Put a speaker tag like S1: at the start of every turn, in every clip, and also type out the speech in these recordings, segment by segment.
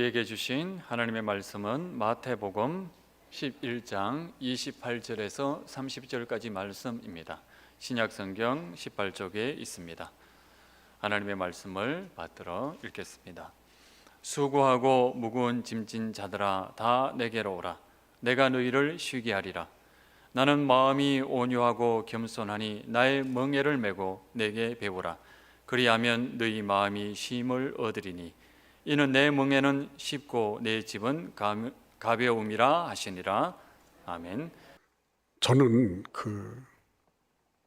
S1: 우리에게 주신 하나님의 말씀은 마태복음 11장 28절에서 30절까지 말씀입니다. 신약성경 18쪽에 있습니다. 하나님의 말씀을 받들어 읽겠습니다. 수고하고 무거운 짐진 자들아 다 내게로 오라. 내가 너희를 쉬게 하리라. 나는 마음이 온유하고 겸손하니 나의 멍에를 메고 내게 배우라. 그리하면 너희 마음이 쉼을 얻으리니 이는 내 멍에는 쉽고 내 짐은 가벼움이라 하시니라. 아멘.
S2: 저는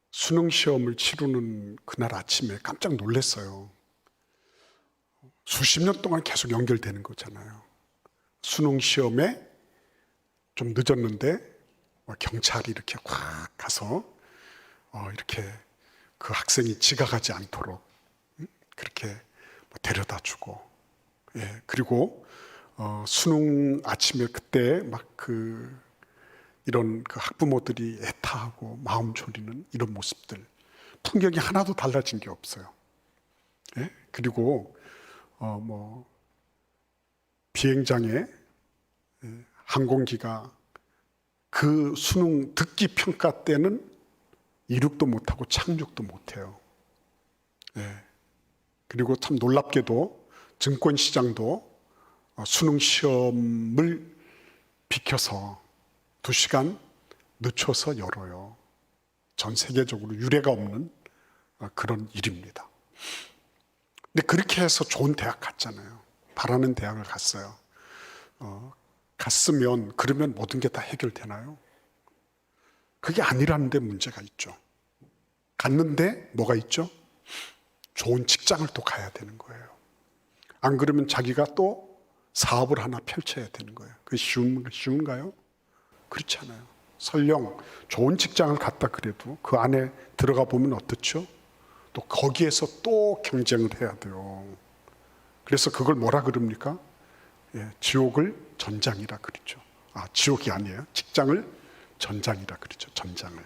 S2: 수능 시험을 치르는 그날 아침에 깜짝 놀랐어요. 수십 년 동안 계속 연결되는 거잖아요. 수능 시험에 좀 늦었는데 경찰이 이렇게 꽉 가서 이렇게 그 학생이 지각하지 않도록 그렇게 데려다 주고, 그리고 수능 아침에 그때 이런 학부모들이 애타하고 마음 졸이는 이런 모습들, 풍경이 하나도 달라진 게 없어요. 그리고 비행장에 항공기가 그 수능 듣기 평가 때는 이륙도 못하고 착륙도 못해요. 그리고 참 놀랍게도 증권시장도 수능 시험을 비켜서 2시간 늦춰서 열어요. 전 세계적으로 유례가 없는 그런 일입니다. 근데 그렇게 해서 좋은 대학 갔잖아요. 바라는 대학을 갔어요. 갔으면 그러면 모든 게 다 해결되나요? 그게 아니라는 데 문제가 있죠. 갔는데 뭐가 있죠? 좋은 직장을 또 가야 되는 거예요. 안 그러면 자기가 또 사업을 하나 펼쳐야 되는 거예요. 그게 쉬운가요? 그렇지 않아요. 설령 좋은 직장을 갔다 그래도 그 안에 들어가 보면 어떻죠? 또 거기에서 또 경쟁을 해야 돼요. 그래서 그걸 뭐라 그럽니까? 지옥을 전장이라 그러죠. 지옥이 아니에요. 직장을 전장이라 그러죠. 전장.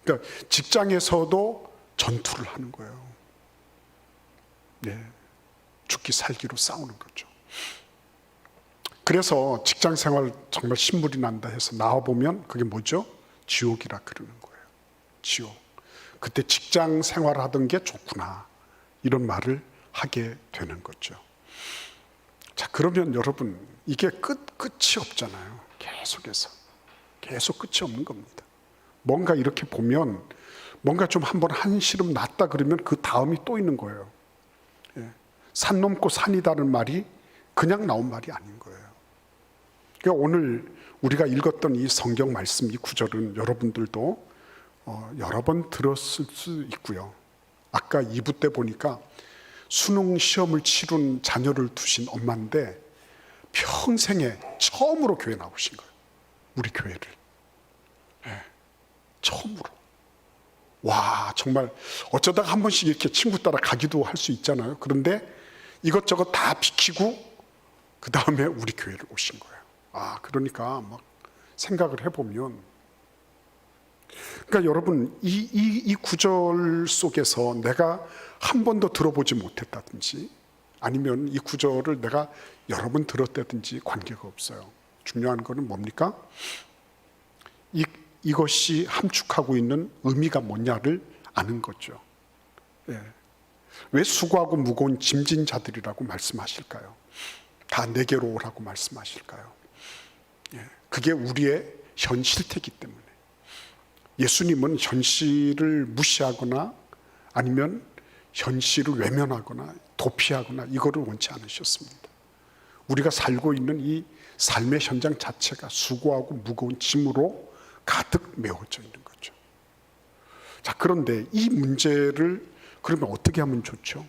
S2: 그러니까 직장에서도 전투를 하는 거예요. 죽기 살기로 싸우는 거죠. 그래서 직장 생활 정말 신물이 난다 해서 나와보면 그게 뭐죠? 지옥이라 그러는 거예요. 지옥. 그때 직장 생활하던 게 좋구나, 이런 말을 하게 되는 거죠. 자, 그러면 여러분, 이게 끝이 없잖아요. 계속 끝이 없는 겁니다. 뭔가 이렇게 보면 뭔가 좀 한번 한시름 났다 그러면 그 다음이 또 있는 거예요. 산 넘고 산이다는 말이 그냥 나온 말이 아닌 거예요. 그러니까 오늘 우리가 읽었던 이 성경 말씀, 이 구절은 여러분들도 여러 번 들었을 수 있고요. 아까 2부 때 보니까 수능 시험을 치른 자녀를 두신 엄마인데 평생에 처음으로 교회 나오신 거예요. 우리 교회를. 처음으로. 와, 정말 어쩌다가 한 번씩 이렇게 친구 따라 가기도 할 수 있잖아요. 그런데 이것저것 다 비키고 그 다음에 우리 교회를 오신 거예요. 그러니까 막 생각을 해보면, 그러니까 여러분, 이 구절 속에서 내가 한 번도 들어보지 못했다든지 아니면 이 구절을 내가 여러 번 들었다든지 관계가 없어요. 중요한 거는 뭡니까? 이것이 함축하고 있는 의미가 뭐냐를 아는 거죠. 왜 수고하고 무거운 짐진 자들이라고 말씀하실까요? 다 내게로 오라고 말씀하실까요? 그게 우리의 현실태이기 때문에. 예수님은 현실을 무시하거나 아니면 현실을 외면하거나 도피하거나 이거를 원치 않으셨습니다. 우리가 살고 있는 이 삶의 현장 자체가 수고하고 무거운 짐으로 가득 메워져 있는 거죠. 자, 그런데 이 문제를 그러면 어떻게 하면 좋죠?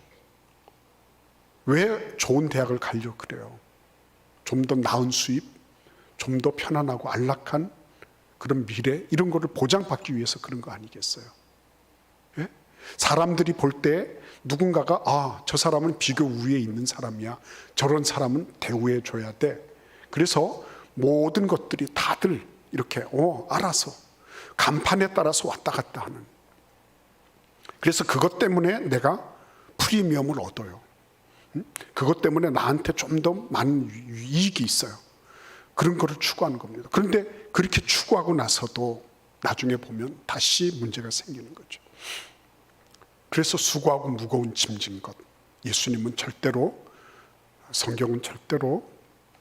S2: 왜 좋은 대학을 가려고 그래요? 좀 더 나은 수입, 좀 더 편안하고 안락한 그런 미래, 이런 거를 보장받기 위해서 그런 거 아니겠어요? 사람들이 볼 때 누군가가 저 사람은 비교 우위에 있는 사람이야, 저런 사람은 대우해 줘야 돼. 그래서 모든 것들이 다들 이렇게 알아서 간판에 따라서 왔다 갔다 하는. 그래서 그것 때문에 내가 프리미엄을 얻어요. 그것 때문에 나한테 좀 더 많은 이익이 있어요. 그런 거를 추구하는 겁니다. 그런데 그렇게 추구하고 나서도 나중에 보면 다시 문제가 생기는 거죠. 그래서 수고하고 무거운 짐진 것, 예수님은 절대로, 성경은 절대로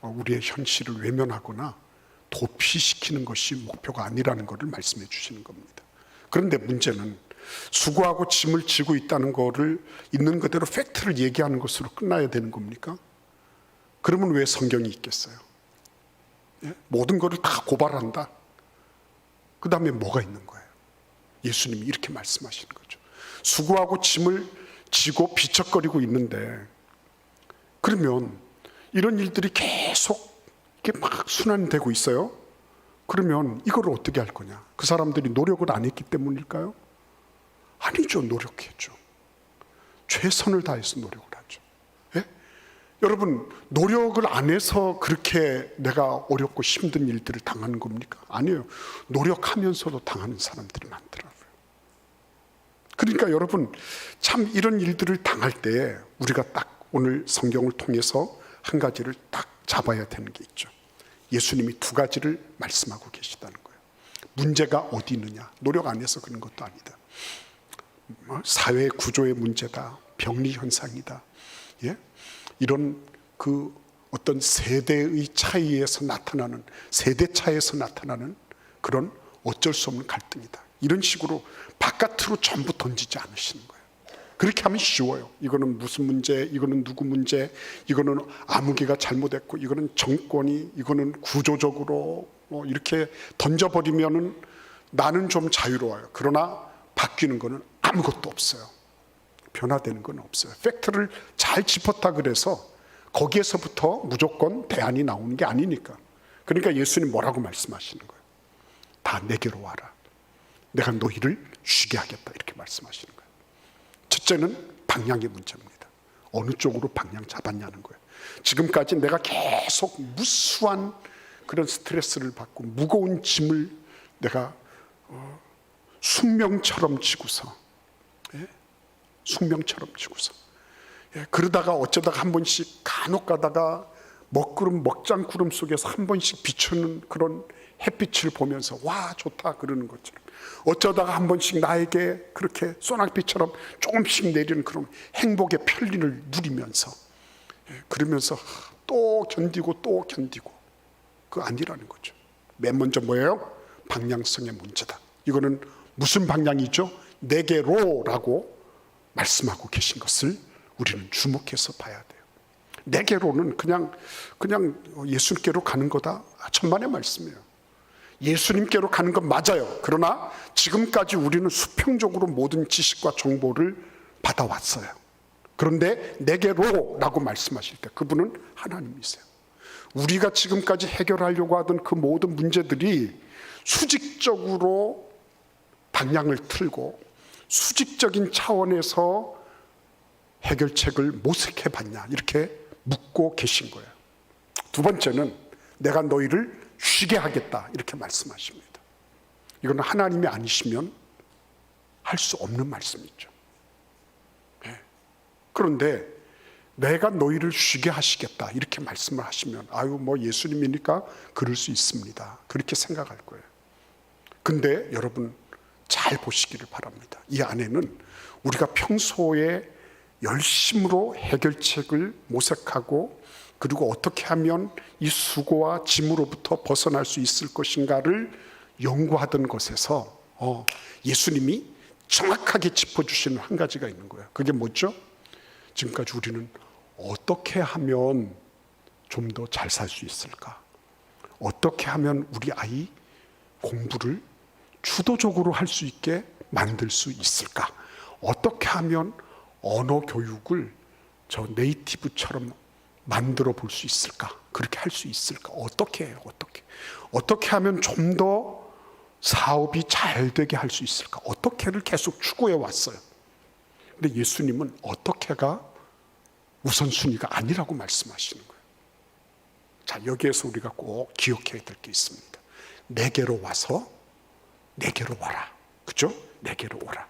S2: 우리의 현실을 외면하거나 도피시키는 것이 목표가 아니라는 것을 말씀해 주시는 겁니다. 그런데 문제는 수고하고 짐을 지고 있다는 것을 있는 그대로 팩트를 얘기하는 것으로 끝나야 되는 겁니까? 그러면 왜 성경이 있겠어요? 예? 모든 것을 다 고발한다. 그 다음에 뭐가 있는 거예요? 예수님이 이렇게 말씀하시는 거죠. 수고하고 짐을 지고 비척거리고 있는데, 그러면 이런 일들이 계속 이렇게 막 순환되고 있어요. 그러면 이걸 어떻게 할 거냐? 그 사람들이 노력을 안 했기 때문일까요? 아니죠. 노력했죠. 최선을 다해서 노력을 하죠. 예? 여러분, 노력을 안 해서 그렇게 내가 어렵고 힘든 일들을 당하는 겁니까? 아니에요. 노력하면서도 당하는 사람들이 많더라고요. 그러니까 여러분, 참 이런 일들을 당할 때 우리가 딱 오늘 성경을 통해서 한 가지를 딱 잡아야 되는 게 있죠. 예수님이 두 가지를 말씀하고 계시다는 거예요. 문제가 어디 있느냐? 노력 안 해서 그런 것도 아니다. 사회 구조의 문제다. 병리 현상이다. 예? 이런 그 어떤 세대의 차이에서 나타나는, 세대 차이에서 나타나는 그런 어쩔 수 없는 갈등이다. 이런 식으로 바깥으로 전부 던지지 않으시는 거예요. 그렇게 하면 쉬워요. 이거는 무슨 문제, 이거는 누구 문제, 이거는 아무개가 잘못했고, 이거는 정권이, 이거는 구조적으로 이렇게 던져버리면은 나는 좀 자유로워요. 그러나 바뀌는 거는 아무것도 없어요. 변화되는 건 없어요. 팩트를 잘 짚었다 그래서 거기에서부터 무조건 대안이 나오는 게 아니니까. 그러니까 예수님 뭐라고 말씀하시는 거예요? 다 내게로 와라. 내가 너희를 쉬게 하겠다. 이렇게 말씀하시는 거예요. 첫째는 방향의 문제입니다. 어느 쪽으로 방향 잡았냐는 거예요. 지금까지 내가 계속 무수한 그런 스트레스를 받고 무거운 짐을 내가 숙명처럼 지고서, 예? 숙명처럼 지고서, 예? 그러다가 어쩌다가 한 번씩 간혹 가다가 먹구름 먹장구름 속에서 한 번씩 비추는 그런 햇빛을 보면서 와 좋다 그러는 것처럼, 어쩌다가 한 번씩 나에게 그렇게 소낙비처럼 조금씩 내리는 그런 행복의 편리를 누리면서, 예? 그러면서 또 견디고 또 견디고, 그거 아니라는 거죠. 맨 먼저 뭐예요? 방향성의 문제다. 이거는 무슨 방향이죠? 내게로라고 말씀하고 계신 것을 우리는 주목해서 봐야 돼요. 내게로는 그냥 예수님께로 가는 거다. 천만의 말씀이에요. 예수님께로 가는 건 맞아요. 그러나 지금까지 우리는 수평적으로 모든 지식과 정보를 받아왔어요. 그런데 내게로라고 말씀하실 때 그분은 하나님이세요. 우리가 지금까지 해결하려고 하던 그 모든 문제들이 수직적으로 방향을 틀고 수직적인 차원에서 해결책을 모색해 봤냐, 이렇게 묻고 계신 거예요. 두 번째는 내가 너희를 쉬게 하겠다, 이렇게 말씀하십니다. 이거는 하나님이 아니시면 할 수 없는 말씀이죠. 그런데 내가 너희를 쉬게 하시겠다, 이렇게 말씀을 하시면 아유 뭐 예수님이니까 그럴 수 있습니다, 그렇게 생각할 거예요. 근데 여러분 잘 보시기를 바랍니다. 이 안에는 우리가 평소에 열심으로 해결책을 모색하고, 그리고 어떻게 하면 이 수고와 짐으로부터 벗어날 수 있을 것인가를 연구하던 것에서 예수님이 정확하게 짚어주시는 한 가지가 있는 거예요. 그게 뭐죠? 지금까지 우리는 어떻게 하면 좀 더 잘 살 수 있을까? 어떻게 하면 우리 아이 공부를 주도적으로 할 수 있게 만들 수 있을까? 어떻게 하면 언어 교육을 저 네이티브처럼 만들어 볼 수 있을까? 그렇게 할 수 있을까? 어떻게 해요? 어떻게 하면 좀 더 사업이 잘 되게 할 수 있을까? 어떻게를 계속 추구해 왔어요. 근데 예수님은 어떻게가 우선순위가 아니라고 말씀하시는 거예요. 자, 여기에서 우리가 꼭 기억해야 될 게 있습니다. 내게로 와서 내게로 와라. 그죠? 내게로 오라.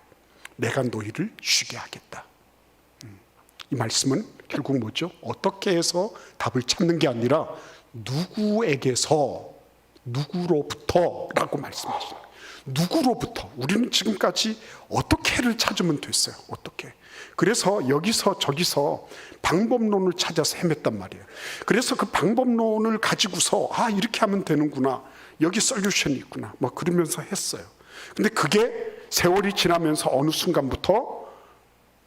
S2: 내가 너희를 쉬게 하겠다. 이 말씀은 결국 뭐죠? 어떻게 해서 답을 찾는 게 아니라 누구에게서, 누구로부터라고 말씀하시는 거예요. 누구로부터. 우리는 지금까지 어떻게를 찾으면 됐어요. 어떻게. 그래서 여기서 저기서 방법론을 찾아서 헤맸단 말이에요. 그래서 그 방법론을 가지고서 이렇게 하면 되는구나, 여기 솔루션이 있구나, 뭐 그러면서 했어요. 근데 그게 세월이 지나면서 어느 순간부터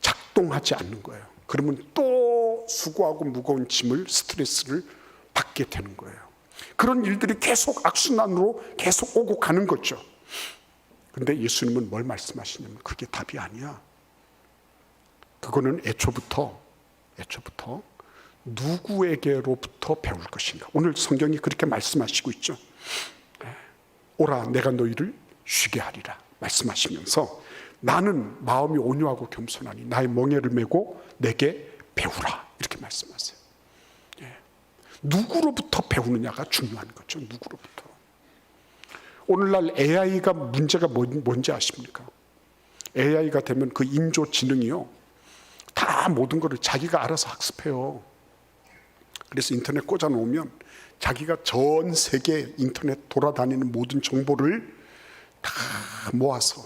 S2: 작동하지 않는 거예요. 그러면 또 수고하고 무거운 짐을, 스트레스를 받게 되는 거예요. 그런 일들이 계속 악순환으로 계속 오고 가는 거죠. 근데 예수님은 뭘 말씀하시냐면 그게 답이 아니야. 그거는 애초부터 누구에게로부터 배울 것인가. 오늘 성경이 그렇게 말씀하시고 있죠. 오라 내가 너희를 쉬게 하리라 말씀하시면서 나는 마음이 온유하고 겸손하니 나의 멍에를 메고 내게 배우라 이렇게 말씀하세요. 누구로부터 배우느냐가 중요한 거죠. 누구로부터. 오늘날 AI가 문제가 뭔지 아십니까? AI가 되면 그 인조지능이요, 다 모든 것을 자기가 알아서 학습해요. 그래서 인터넷 꽂아 놓으면 자기가 전 세계 인터넷 돌아다니는 모든 정보를 다 모아서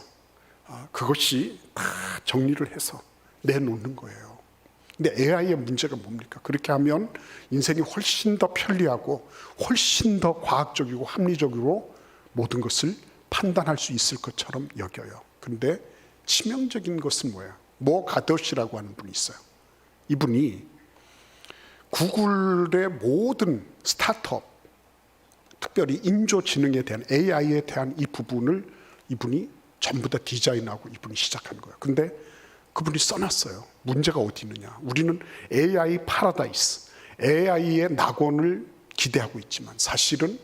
S2: 그것이 다 정리를 해서 내놓는 거예요. 근데 AI의 문제가 뭡니까? 그렇게 하면 인생이 훨씬 더 편리하고 훨씬 더 과학적이고 합리적으로 모든 것을 판단할 수 있을 것처럼 여겨요. 그런데 치명적인 것은 뭐예요? 모 가더시라고 하는 분이 있어요. 이분이 구글의 모든 스타트업, 특별히 인조지능에 대한, AI에 대한 이 부분을 이분이 전부 다 디자인하고 이분이 시작한 거예요. 근데 그분이 써놨어요. 문제가 어디 있느냐. 우리는 AI 파라다이스, AI의 낙원을 기대하고 있지만 사실은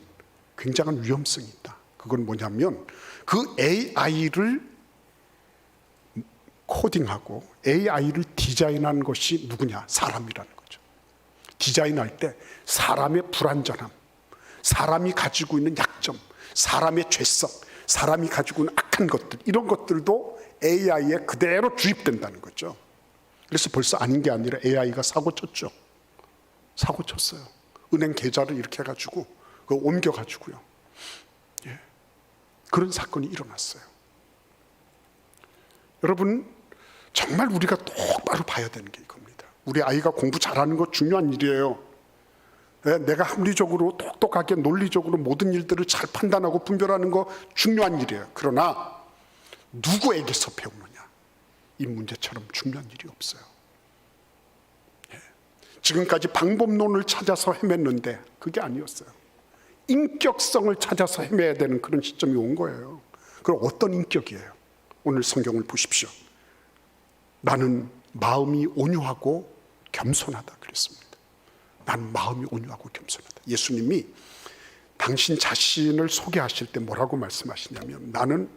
S2: 굉장한 위험성이 있다. 그건 뭐냐면 그 AI를 코딩하고 AI를 디자인한 것이 누구냐? 사람이라는 거죠. 디자인할 때 사람의 불완전함, 사람이 가지고 있는 약점, 사람의 죄성, 사람이 가지고 있는 악한 것들, 이런 것들도 AI에 그대로 주입된다는 거죠. 그래서 벌써 아닌 게 아니라 AI가 사고 쳤죠. 사고 쳤어요. 은행 계좌를 이렇게 해가지고 그거 옮겨가지고요. 그런 사건이 일어났어요. 여러분, 정말 우리가 똑바로 봐야 되는 게 이겁니다. 우리 아이가 공부 잘하는 거 중요한 일이에요. 내가 합리적으로 똑똑하게 논리적으로 모든 일들을 잘 판단하고 분별하는 거 중요한 일이에요. 그러나 누구에게서 배우느냐, 이 문제처럼 중요한 일이 없어요. 지금까지 방법론을 찾아서 헤맸는데 그게 아니었어요. 인격성을 찾아서 헤매야 되는 그런 시점이 온 거예요. 그럼 어떤 인격이에요? 오늘 성경을 보십시오. 나는 마음이 온유하고 겸손하다 그랬습니다. 나는 마음이 온유하고 겸손하다. 예수님이 당신 자신을 소개하실 때 뭐라고 말씀하시냐면 나는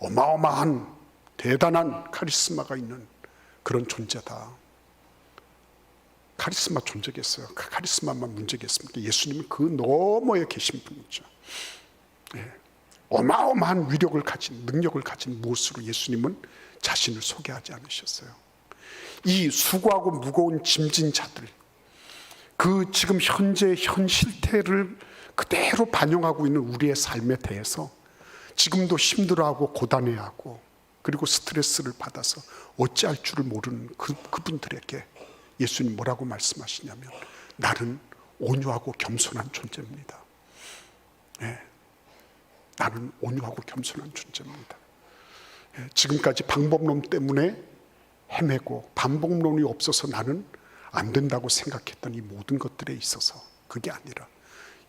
S2: 어마어마한 대단한 카리스마가 있는 그런 존재다. 카리스마 존재겠어요? 카리스마만 문제겠습니까? 예수님은 그 너머에 계신 분이죠. 어마어마한 위력을 가진, 능력을 가진 무엇으로 예수님은 자신을 소개하지 않으셨어요. 이 수고하고 무거운 짐진 자들, 그 지금 현재 현 실태를 그대로 반영하고 있는 우리의 삶에 대해서 지금도 힘들어하고 고단해하고 그리고 스트레스를 받아서 어찌할 줄을 모르는 그분들에게 예수님 뭐라고 말씀하시냐면 나는 온유하고 겸손한 존재입니다. 나는 온유하고 겸손한 존재입니다. 지금까지 방법론 때문에 헤매고 방법론이 없어서 나는 안 된다고 생각했던 이 모든 것들에 있어서 그게 아니라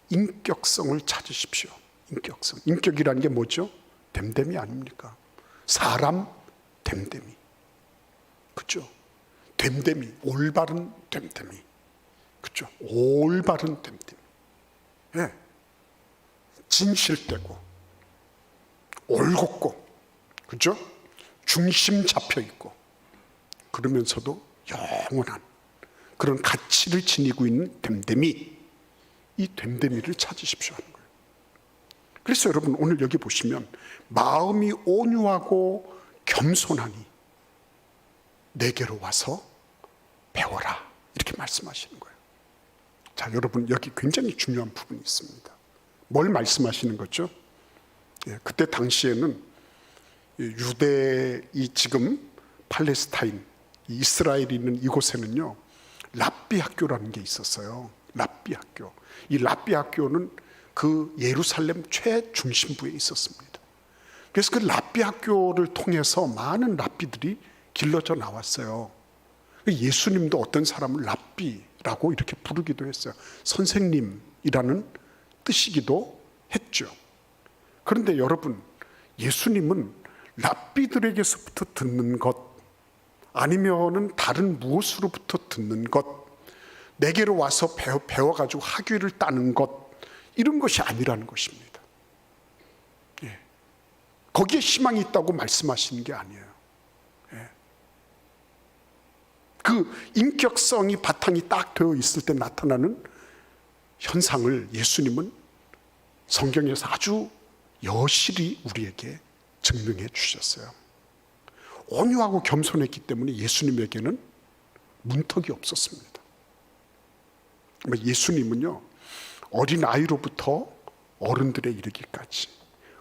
S2: 인격성을 찾으십시오. 인격성. 인격이라는 게 뭐죠? 됨됨이 아닙니까? 사람 됨됨이. 그렇죠? 됨됨이, 올바른 됨됨이. 그렇죠? 올바른 됨됨이. 진실되고 올곧고, 그렇죠? 중심 잡혀 있고, 그러면서도 영원한 그런 가치를 지니고 있는 됨됨이, 이 됨됨이를 찾으십시오 하는 거예요. 그래서 여러분 오늘 여기 보시면 마음이 온유하고 겸손하니 내게로 와서 배워라 이렇게 말씀하시는 거예요. 자, 여러분, 여기 굉장히 중요한 부분이 있습니다. 뭘 말씀하시는 거죠? 그때 당시에는 유대, 이 지금 팔레스타인, 이스라엘이 있는 이곳에는요, 랍비 학교라는 게 있었어요. 랍비 학교. 이 랍비 학교는 그 예루살렘 최중심부에 있었습니다. 그래서 그 랍비 학교를 통해서 많은 랍비들이 길러져 나왔어요. 예수님도 어떤 사람을 랍비라고 이렇게 부르기도 했어요. 선생님이라는 뜻이기도 했죠. 그런데 여러분, 예수님은 랍비들에게서부터 듣는 것, 아니면은 다른 무엇으로부터 듣는 것, 내게로 와서 배워가지고 학위를 따는 것, 이런 것이 아니라는 것입니다. 예. 거기에 희망이 있다고 말씀하시는 게 아니에요. 예. 그 인격성이 바탕이 딱 되어 있을 때 나타나는 현상을 예수님은 성경에서 아주 여실히 우리에게 증명해 주셨어요. 온유하고 겸손했기 때문에 예수님에게는 문턱이 없었습니다. 예수님은요, 어린아이로부터 어른들에 이르기까지,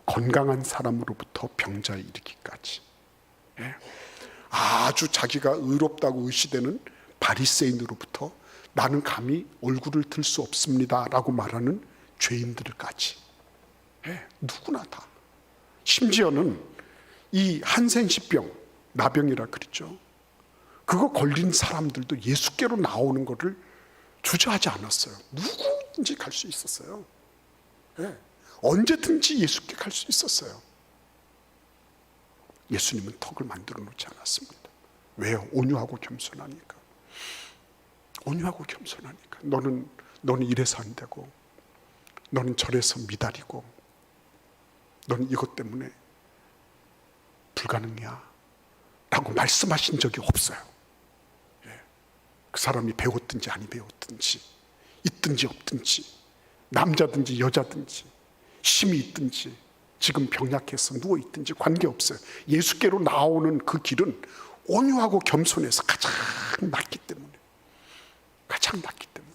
S2: 건강한 사람으로부터 병자에 이르기까지, 아주 자기가 의롭다고 의시되는 바리새인으로부터 나는 감히 얼굴을 들 수 없습니다 라고 말하는 죄인들까지, 누구나 다. 심지어는 이 한센시병, 나병이라 그랬죠. 그거 걸린 사람들도 예수께로 나오는 것을 주저하지 않았어요. 누구든지 갈 수 있었어요. 언제든지 예수께 갈 수 있었어요. 예수님은 턱을 만들어 놓지 않았습니다. 왜요? 온유하고 겸손하니까. 온유하고 겸손하니까. 너는 이래서 안 되고, 너는 저래서 미달이고, 너는 이것 때문에 불가능이야 라고 말씀하신 적이 없어요. 그 사람이 배웠든지 안 배웠든지, 있든지 없든지, 남자든지 여자든지, 힘이 있든지, 지금 병약해서 누워있든지 관계없어요. 예수께로 나오는 그 길은 온유하고 겸손해서 가장 낮기 때문에, 가장 낮기 때문에.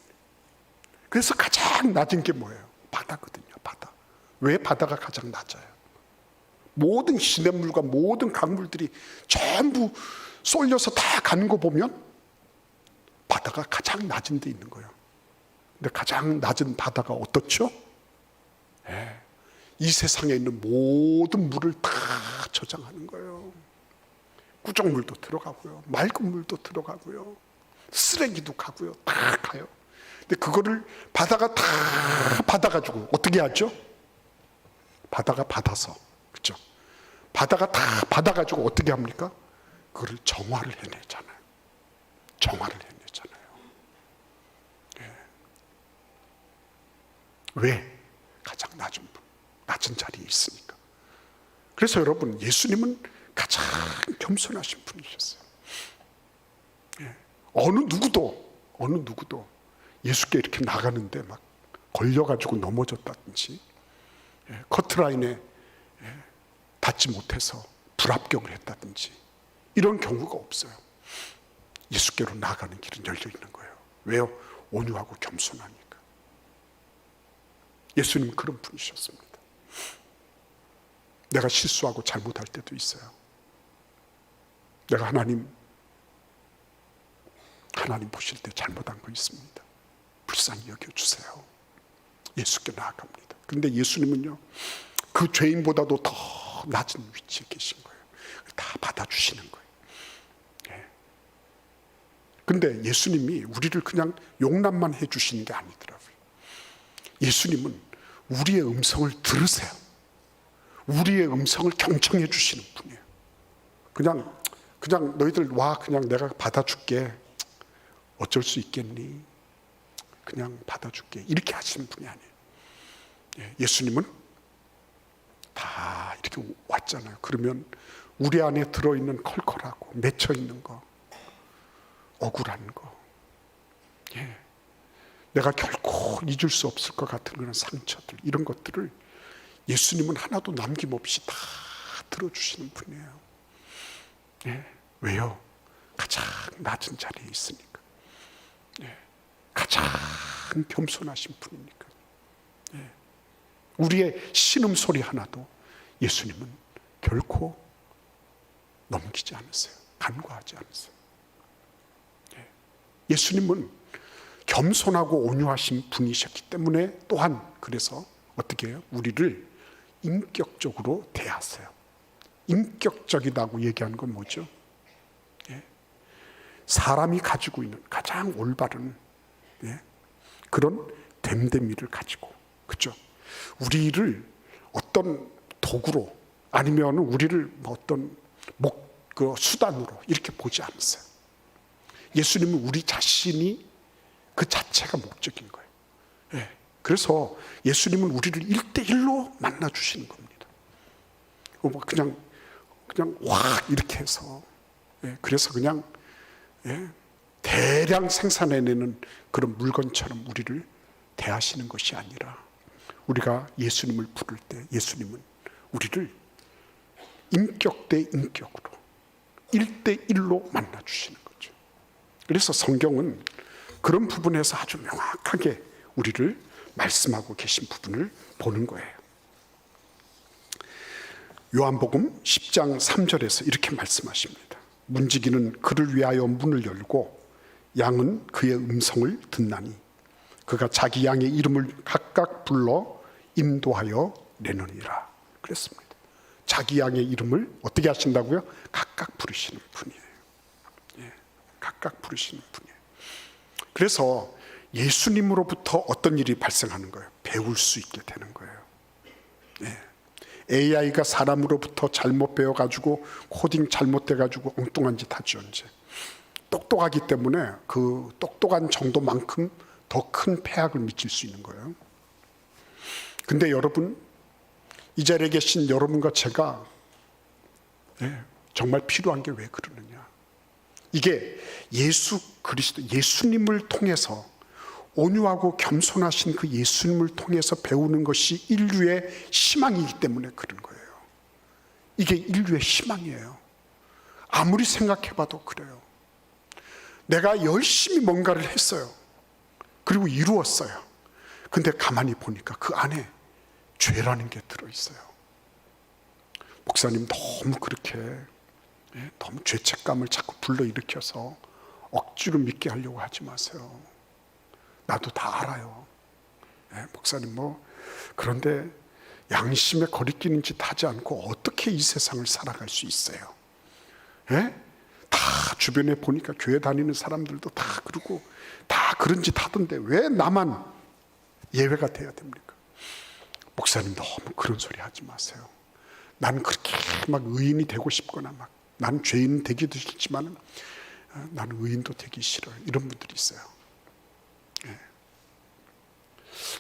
S2: 그래서 가장 낮은 게 뭐예요? 바다거든요. 바다. 왜 바다가 가장 낮아요? 모든 시냇물과 모든 강물들이 전부 쏠려서 다 가는 거 보면 바다가 가장 낮은 데 있는 거예요. 근데 가장 낮은 바다가 어떻죠? 이 세상에 있는 모든 물을 다 저장하는 거예요. 구정물도 들어가고요, 맑은 물도 들어가고요, 쓰레기도 가고요, 다 가요. 근데 그거를 바다가 다 받아가지고 어떻게 하죠? 바다가 받아서, 그렇죠? 바다가 다 받아가지고 어떻게 합니까? 그거를 정화를 해내잖아요. 정화를 해내잖아요. 왜? 가장 낮은 분, 낮은 자리에 있으니까. 그래서 여러분, 예수님은 가장 겸손하신 분이셨어요. 어느 누구도 예수께 이렇게 나가는데 막 걸려가지고 넘어졌다든지, 커트라인에 닿지 못해서 불합격을 했다든지, 이런 경우가 없어요. 예수께로 나가는 길은 열려 있는 거예요. 왜요? 온유하고 겸손하니까. 예수님은 그런 분이셨습니다. 내가 실수하고 잘못할 때도 있어요. 내가 하나님 보실 때 잘못한 거 있습니다. 불쌍히 여겨주세요. 예수께 나아갑니다. 그런데 예수님은요, 그 죄인보다도 더 낮은 위치에 계신 거예요. 다 받아주시는 거예요. 그런데 예수님이 우리를 그냥 용납만 해주시는 게 아니더라고요. 예수님은 우리의 음성을 들으세요. 우리의 음성을 경청해 주시는 분이에요. 그냥 너희들 와, 그냥 내가 받아줄게. 어쩔 수 있겠니? 그냥 받아줄게. 이렇게 하시는 분이 아니에요. 예수님은 다 이렇게 왔잖아요. 그러면 우리 안에 들어있는 컬컬하고 맺혀있는 거, 억울한 거, 내가 결코 잊을 수 없을 것 같은 그런 상처들, 이런 것들을 예수님은 하나도 남김없이 다 들어주시는 분이에요. 왜요? 가장 낮은 자리에 있으니까. 가장 겸손하신 분이니까. 우리의 신음소리 하나도 예수님은 결코 넘기지 않으세요. 간과하지 않으세요. 예수님은 겸손하고 온유하신 분이셨기 때문에 또한 그래서 어떻게 해요? 우리를 인격적으로 대하세요. 인격적이다고 얘기하는 건 뭐죠? 사람이 가지고 있는 가장 올바른 그런 됨됨이를 가지고, 그렇죠? 우리를 어떤 도구로 아니면 우리를 어떤 수단으로 이렇게 보지 않으세요. 예수님은 우리 자신이 그 자체가 목적인 거예요. 그래서 예수님은 우리를 1대1로 만나 주시는 겁니다. 그냥 확 이렇게 해서, 그래서 그냥 대량 생산해내는 그런 물건처럼 우리를 대하시는 것이 아니라, 우리가 예수님을 부를 때 예수님은 우리를 인격 대 인격으로 1대1로 만나 주시는 거죠. 그래서 성경은 그런 부분에서 아주 명확하게 우리를 말씀하고 계신 부분을 보는 거예요. 요한복음 10장 3절에서 이렇게 말씀하십니다. 문지기는 그를 위하여 문을 열고 양은 그의 음성을 듣나니 그가 자기 양의 이름을 각각 불러 인도하여 내느니라 그랬습니다. 자기 양의 이름을 어떻게 하신다고요? 각각 부르시는 분이에요. 각각 부르시는 분이에요. 그래서 예수님으로부터 어떤 일이 발생하는 거예요? 배울 수 있게 되는 거예요. AI가 사람으로부터 잘못 배워가지고 코딩 잘못돼가지고 엉뚱한 짓 하죠. 이제 똑똑하기 때문에 그 똑똑한 정도만큼 더 큰 폐악을 미칠 수 있는 거예요. 근데 여러분, 이 자리에 계신 여러분과 제가 정말 필요한 게 왜 그러느냐? 이게 예수 그리스도, 예수님을 통해서, 온유하고 겸손하신 그 예수님을 통해서 배우는 것이 인류의 희망이기 때문에 그런 거예요. 이게 인류의 희망이에요. 아무리 생각해봐도 그래요. 내가 열심히 뭔가를 했어요. 그리고 이루었어요. 근데 가만히 보니까 그 안에 죄라는 게 들어있어요. 목사님, 너무 그렇게 너무 죄책감을 자꾸 불러일으켜서 억지로 믿게 하려고 하지 마세요. 나도 다 알아요. 목사님, 그런데 양심에 거리끼는 짓 하지 않고 어떻게 이 세상을 살아갈 수 있어요? 다 주변에 보니까 교회 다니는 사람들도 다 그러고 다 그런 짓 하던데 왜 나만 예외가 돼야 됩니까? 목사님, 너무 그런 소리 하지 마세요. 나는 그렇게 막 의인이 되고 싶거나 막 나는 죄인 되기도 싫지만 나는 의인도 되기 싫어요. 이런 분들이 있어요.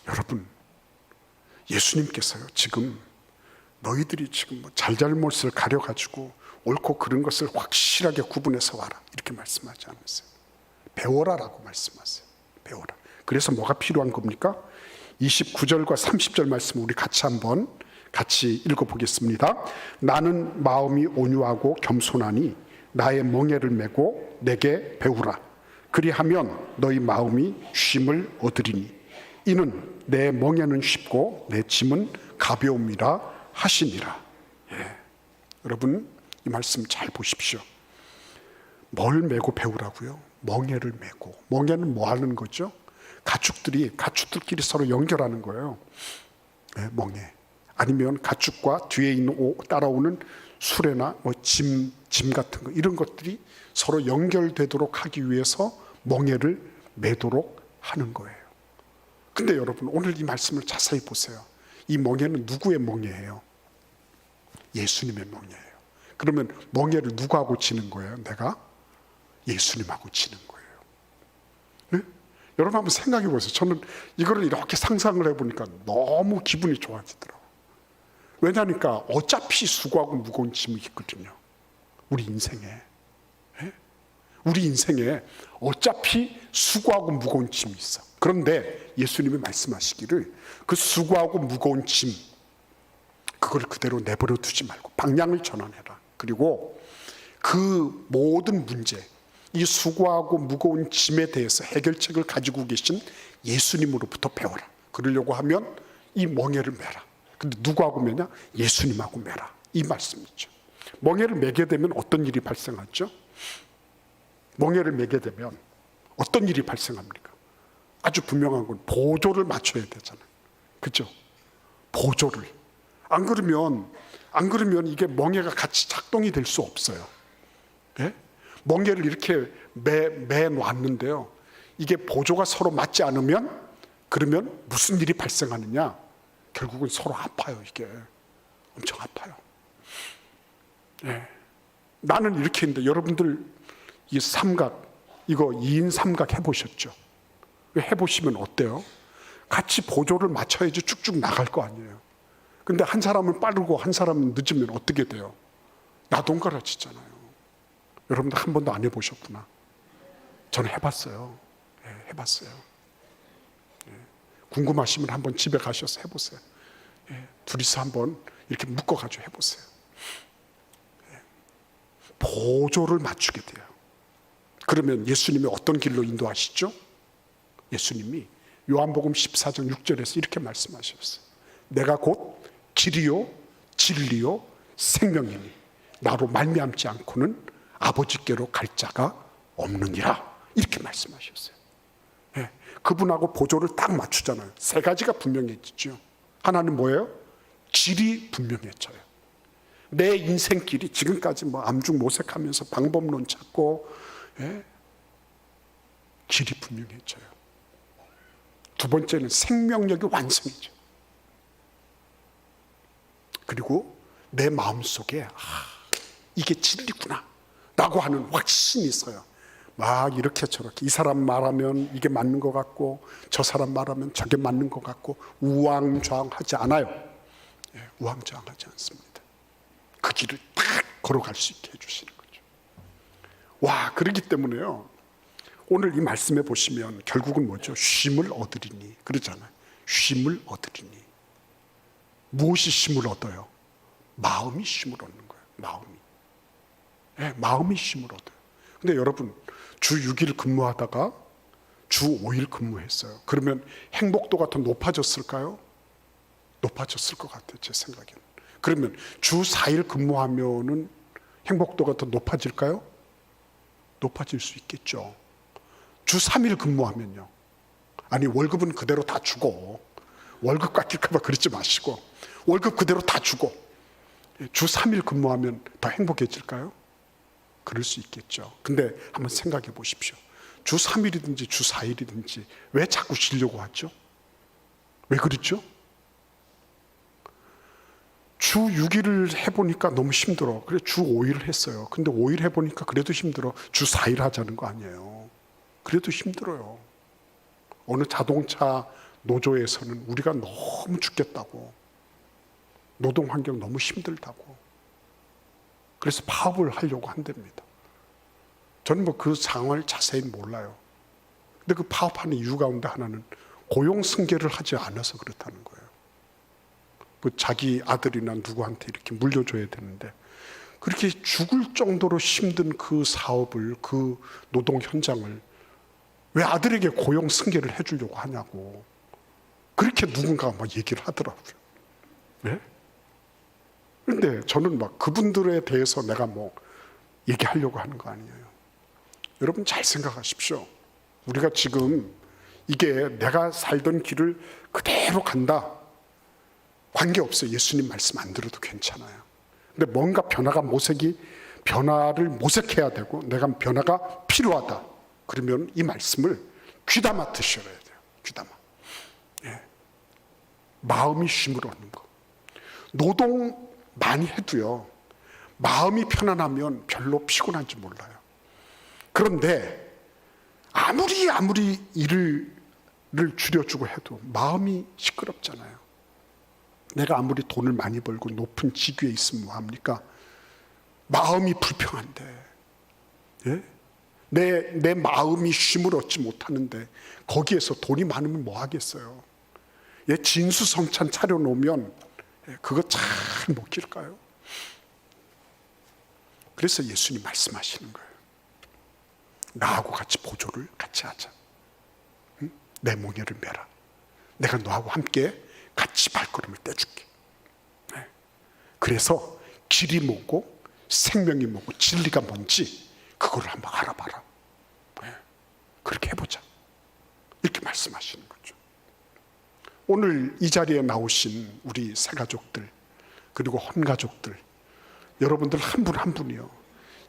S2: 여러분, 예수님께서요, 지금 너희들이 지금 잘잘못을 가려가지고 옳고 그른 것을 확실하게 구분해서 와라, 이렇게 말씀하지 않으세요. 배워라라고 말씀하세요. 배워라. 그래서 뭐가 필요한 겁니까? 29절과 30절 말씀 우리 같이 읽어보겠습니다. 나는 마음이 온유하고 겸손하니 나의 멍에를 메고 내게 배우라. 그리하면 너희 마음이 쉼을 얻으리니 이는 내 멍에는 쉽고 내 짐은 가벼움이라 하시니라. 여러분, 이 말씀 잘 보십시오. 뭘 메고 배우라고요? 멍에를 메고. 멍에는 뭐 하는 거죠? 가축들끼리 서로 연결하는 거예요. 멍에. 아니면 가축과 뒤에 있는 따라오는 수레나 짐 같은 거, 이런 것들이 서로 연결되도록 하기 위해서 멍에를 매도록 하는 거예요. 근데 여러분, 오늘 이 말씀을 자세히 보세요. 이 멍에는 누구의 멍에예요? 예수님의 멍에예요. 그러면 멍에를 누구하고 치는 거예요? 내가 예수님하고 치는 거예요. 네? 여러분 한번 생각해 보세요. 저는 이거를 이렇게 상상을 해보니까 너무 기분이 좋아지더라고요. 왜냐니까 어차피 수고하고 무거운 짐이 있거든요. 우리 인생에. 우리 인생에 어차피 수고하고 무거운 짐이 있어. 그런데 예수님이 말씀하시기를 그 수고하고 무거운 짐, 그걸 그대로 내버려 두지 말고 방향을 전환해라. 그리고 그 모든 문제, 이 수고하고 무거운 짐에 대해서 해결책을 가지고 계신 예수님으로부터 배워라. 그러려고 하면 이 멍에를 매라. 근데 누구하고 매냐? 예수님하고 매라. 이 말씀이죠. 멍에를 매게 되면 어떤 일이 발생하죠? 멍에를 매게 되면 어떤 일이 발생합니까? 아주 분명한 건 보조를 맞춰야 되잖아요. 그죠? 보조를. 안 그러면 이게 멍에가 같이 작동이 될 수 없어요. 예? 멍에를 이렇게 매 놨는데요. 이게 보조가 서로 맞지 않으면 그러면 무슨 일이 발생하느냐? 결국은 서로 아파요. 이게 엄청 아파요. 예. 나는 이렇게 했는데 여러분들 이 삼각 이거 2인 삼각 해보셨죠? 해보시면 어때요? 같이 보조를 맞춰야지 쭉쭉 나갈 거 아니에요. 근데 한 사람은 빠르고 한 사람은 늦으면 어떻게 돼요? 나동갈아지잖아요. 여러분들 한 번도 안 해보셨구나. 저는 해봤어요. 예, 해봤어요. 예. 궁금하시면 한번 집에 가셔서 해보세요. 예, 둘이서 한번 이렇게 묶어가지고 해보세요. 예. 보조를 맞추게 돼요. 그러면 예수님이 어떤 길로 인도하시죠? 예수님이 요한복음 14장 6절에서 이렇게 말씀하셨어요. 내가 곧 길이요 진리요 생명이니 나로 말미암지 않고는 아버지께로 갈 자가 없느니라. 이렇게 말씀하셨어요. 예, 그분하고 보조를 딱 맞추잖아요. 세 가지가 분명해지죠. 하나는 뭐예요? 길이 분명해져요. 내 인생길이 지금까지 뭐 암중모색하면서 방법론 찾고, 예? 길이 분명해져요. 두 번째는 생명력이 완성해져요. 그리고 내 마음속에 이게 진리구나 라고 하는 확신이 있어요. 막 이렇게 저렇게 이 사람 말하면 이게 맞는 것 같고 저 사람 말하면 저게 맞는 것 같고 우왕좌왕하지 않아요. 예, 우왕좌왕하지 않습니다. 그 길을 딱 걸어갈 수 있게 해주시는 거죠. 와, 그렇기 때문에요, 오늘 이 말씀에 보시면 결국은 뭐죠? 쉼을 얻으리니 그러잖아요. 쉼을 얻으리니. 무엇이 쉼을 얻어요? 마음이 쉼을 얻는 거예요. 마음이. 네, 마음이 쉼을 얻어요. 근데 여러분, 주 6일 근무하다가 주 5일 근무했어요. 그러면 행복도가 더 높아졌을까요? 높아졌을 것 같아요, 제 생각에는. 그러면 주 4일 근무하면은 행복도가 더 높아질까요? 높아질 수 있겠죠. 주 3일 근무하면요. 아니, 월급은 그대로 다 주고, 월급 깎일까봐 그러지 마시고, 월급 그대로 다 주고, 주 3일 근무하면 더 행복해질까요? 그럴 수 있겠죠. 근데 한번 생각해 보십시오. 주 3일이든지 주 4일이든지 왜 자꾸 쉬려고 하죠? 왜 그렇죠? 주 6일을 해보니까 너무 힘들어. 그래, 주 5일을 했어요. 근데 5일 해보니까 그래도 힘들어. 주 4일 하자는 거 아니에요. 그래도 힘들어요. 어느 자동차 노조에서는 우리가 너무 죽겠다고, 노동 환경 너무 힘들다고, 그래서 파업을 하려고 한답니다. 저는 뭐 그 상황을 자세히 몰라요. 근데 그 파업하는 이유 가운데 하나는 고용 승계를 하지 않아서 그렇다는 거예요. 그 자기 아들이나 누구한테 이렇게 물려줘야 되는데 그렇게 죽을 정도로 힘든 그 사업을, 그 노동 현장을 왜 아들에게 고용 승계를 해주려고 하냐고, 그렇게 누군가가 막 얘기를 하더라고요. 네? 그런데 저는 막 그분들에 대해서 내가 뭐 얘기하려고 하는 거 아니에요. 여러분 잘 생각하십시오. 우리가 지금 이게 내가 살던 길을 그대로 간다, 관계없어요. 예수님 말씀 안 들어도 괜찮아요. 근데 뭔가 변화를 모색해야 되고 내가 변화가 필요하다. 그러면 이 말씀을 귀담아 드셔야 돼요. 귀담아. 예. 마음이 쉼을 얻는 거. 노동 많이 해도요, 마음이 편안하면 별로 피곤한지 몰라요. 그런데 아무리 일을 줄여주고 해도 마음이 시끄럽잖아요. 내가 아무리 돈을 많이 벌고 높은 직위에 있으면 뭐합니까? 마음이 불평한데, 예? 내 마음이 쉼을 얻지 못하는데 거기에서 돈이 많으면 뭐 하겠어요? 예, 진수성찬 차려놓으면 그거 잘 먹힐까요? 그래서 예수님 말씀하시는 거예요. 나하고 같이 보조를 같이 하자. 응? 내 몽에를 메라. 내가 너하고 함께 같이 발걸음을 떼줄게. 네. 그래서 길이 뭐고 생명이 뭐고 진리가 뭔지 그거를 한번 알아봐라. 네. 그렇게 해보자. 이렇게 말씀하시는 거죠. 오늘 이 자리에 나오신 우리 새가족들 그리고 혼가족들 여러분들 한 분 한 분이요.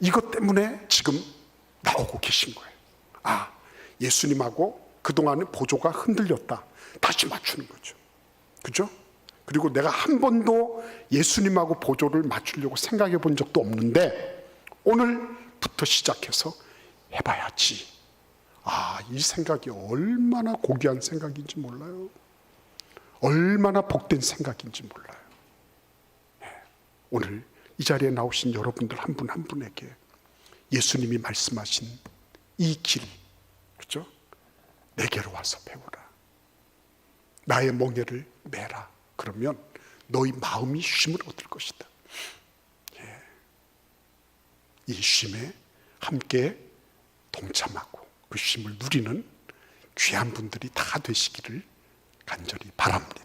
S2: 이것 때문에 지금 나오고 계신 거예요. 아, 예수님하고 그동안의 보조가 흔들렸다. 다시 맞추는 거죠. 그죠? 그리고 내가 한 번도 예수님하고 보조를 맞추려고 생각해 본 적도 없는데 오늘부터 시작해서 해봐야지. 아, 이 생각이 얼마나 고귀한 생각인지 몰라요. 얼마나 복된 생각인지 몰라요. 네. 오늘 이 자리에 나오신 여러분들 한 분 한 분에게 예수님이 말씀하신 이 길, 그죠? 내게로 와서 배우라. 나의 멍에를 메라. 그러면 너희 마음이 쉼을 얻을 것이다. 예. 이 쉼에 함께 동참하고 그 쉼을 누리는 귀한 분들이 다 되시기를 간절히 바랍니다.